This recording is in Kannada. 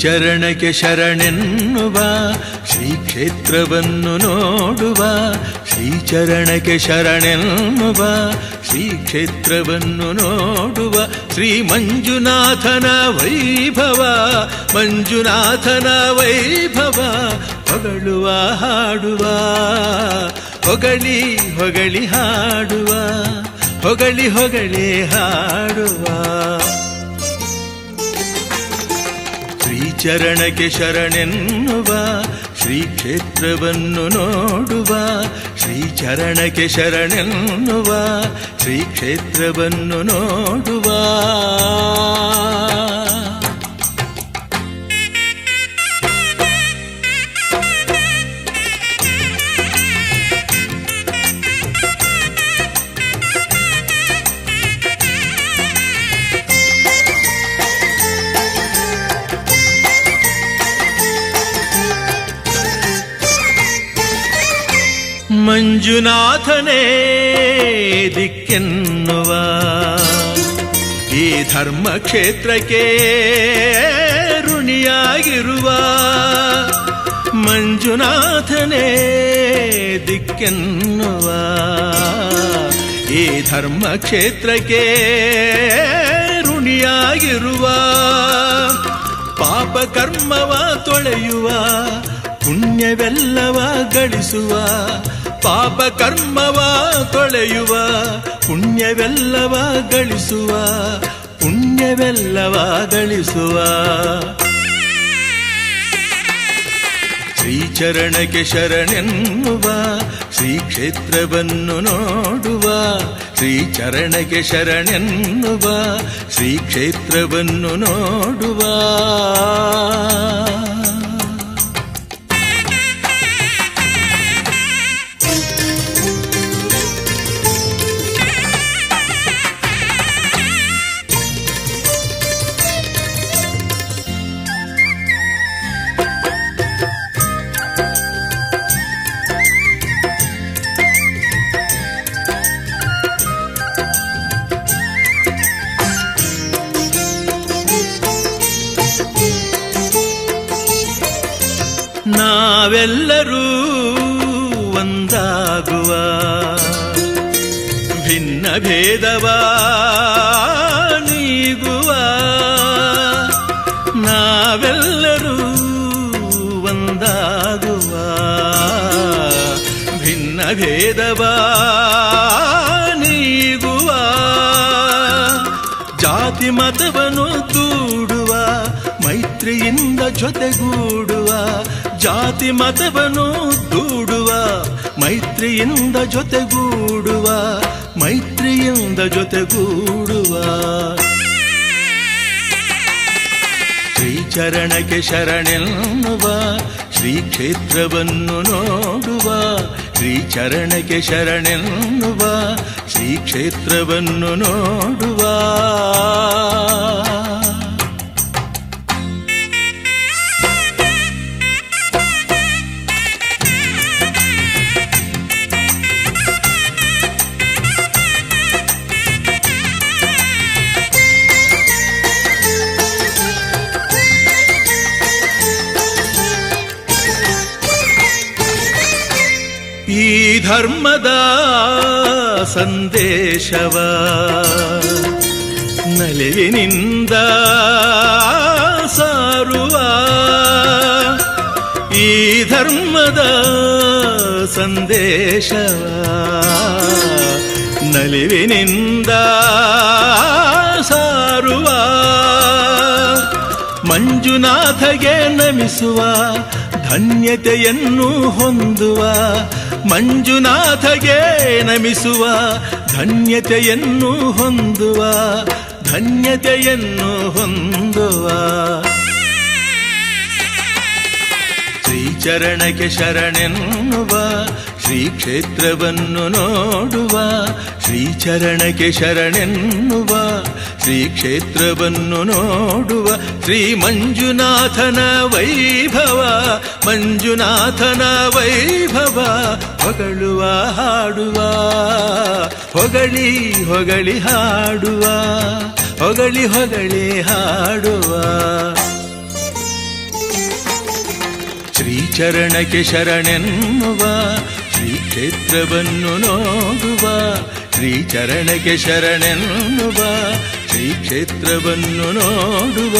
ಶ್ರೀಚರಣಕ್ಕೆ ಶರಣೆನ್ನುವ ಶ್ರೀಕ್ಷೇತ್ರವನ್ನು ನೋಡುವ, ಶ್ರೀಚರಣಕ್ಕೆ ಶರಣೆನ್ನುವ ಶ್ರೀಕ್ಷೇತ್ರವನ್ನು ನೋಡುವ, ಶ್ರೀ ಮಂಜುನಾಥನ ವೈಭವ, ಮಂಜುನಾಥನ ವೈಭವ ಹೊಗಳುವ ಹಾಡುವ, ಹೊಗಳಿ ಹೊಗಳಿ ಹಾಡುವ, ಹೊಗಳಿ ಹೊಗಳಿ ಹಾಡುವ. ಶ್ರೀಚರಣಕ್ಕೆ ಶರಣೆನ್ನುವ ಶ್ರೀಕ್ಷೇತ್ರವನ್ನು ನೋಡುವ, ಶ್ರೀಚರಣಕ್ಕೆ ಶರಣೆನ್ನುವ ಶ್ರೀಕ್ಷೇತ್ರವನ್ನು ನೋಡುವ. ಮಂಜುನಾಥನೇ ದಿಕ್ಕೆನ್ನುವ ಈ ಧರ್ಮಕ್ಷೇತ್ರಕ್ಕೆ ಋಣಿಯಾಗಿರುವ, ಮಂಜುನಾಥನೇ ದಿಕ್ಕೆನ್ನುವ ಈ ಧರ್ಮಕ್ಷೇತ್ರಕ್ಕೆ ಋಣಿಯಾಗಿರುವ, ಪಾಪ ಕರ್ಮವ ತೊಳೆಯುವ ಪುಣ್ಯವೆಲ್ಲವ ಗಳಿಸುವ, ಪಾಪ ಕರ್ಮವ ತೊಳೆಯುವ ಪುಣ್ಯವೆಲ್ಲವ ಗಳಿಸುವ, ಪುಣ್ಯವೆಲ್ಲವ ಗಳಿಸುವ. ಶ್ರೀಚರಣಕ್ಕೆ ಶರಣೆನ್ನುವ ಶ್ರೀಕ್ಷೇತ್ರವನ್ನು ನೋಡುವ, ಶ್ರೀಚರಣಕ್ಕೆ ಶರಣೆನ್ನುವ ಶ್ರೀಕ್ಷೇತ್ರವನ್ನು ನೋಡುವ. ನಾವೆಲ್ಲರೂ ಒಂದಾಗುವ, ಭಿನ್ನ ಭೇದವ ನೀಗುವ, ನಾವೆಲ್ಲರೂ ಒಂದಾಗುವ, ಭಿನ್ನ ಭೇದವ ನೀಗುವ, ಜಾತಿ ಮತವನ್ನು ದೂಡುವ ಮೈತ್ರಿಯಿಂದ ಜೊತೆಗೂಡುವ, ಜಾತಿ ಮತವನ್ನು ದೂಡುವ ಮೈತ್ರಿಯಿಂದ ಜೊತೆಗೂಡುವ, ಮೈತ್ರಿಯಿಂದ ಜೊತೆಗೂಡುವ. ಶ್ರೀಚರಣಕ್ಕೆ ಶರಣೆನ್ನುವ ಶ್ರೀಕ್ಷೇತ್ರವನ್ನು ನೋಡುವ, ಶ್ರೀಚರಣಕ್ಕೆ ಶರಣೆನ್ನುವ ಶ್ರೀಕ್ಷೇತ್ರವನ್ನು ನೋಡುವ. ಈ ಧರ್ಮದ ಸಂದೇಶವ ನಲಿವಿನಿಂದ ಸಾರುವ, ಈ ಧರ್ಮದ ಸಂದೇಶವ ನಲಿವಿನಿಂದ ಸಾರುವ, ಮಂಜುನಾಥಗೆ ನಮಿಸುವ ಧನ್ಯತೆಯನ್ನು ಹೊಂದುವ, ಮಂಜುನಾಥಗೆ ನಮಿಸುವ ಧನ್ಯತೆಯನ್ನು ಹೊಂದುವ, ಧನ್ಯತೆಯನ್ನು ಹೊಂದುವ. ಶ್ರೀಚರಣಕ್ಕೆ ಶರಣೆನ್ನುವ ಶ್ರೀಕ್ಷೇತ್ರವನ್ನು ನೋಡುವ, ಶ್ರೀಚರಣಕ್ಕೆ ಶರಣೆನ್ನುವ ಶ್ರೀಕ್ಷೇತ್ರವನ್ನು ನೋಡುವ, ಶ್ರೀ ಮಂಜುನಾಥನ ವೈಭವ, ಮಂಜುನಾಥನ ವೈಭವ ಹೊಗಳುವ ಹಾಡುವ, ಹೊಗಳಿ ಹೊಗಳಿ ಹಾಡುವ, ಹೊಗಳಿ ಹೊಗಳಿ ಹಾಡುವ. ಶ್ರೀಚರಣಕ್ಕೆ ಶರಣೆನ್ನುವ ಶ್ರೀ ಕ್ಷೇತ್ರವನ್ನು ನೋಡುವ ಶ್ರೀಚರಣಕ್ಕೆ ಶರಣೆನ್ನುವ ಶ್ರೀ ಕ್ಷೇತ್ರವನ್ನು ನೋಡುವ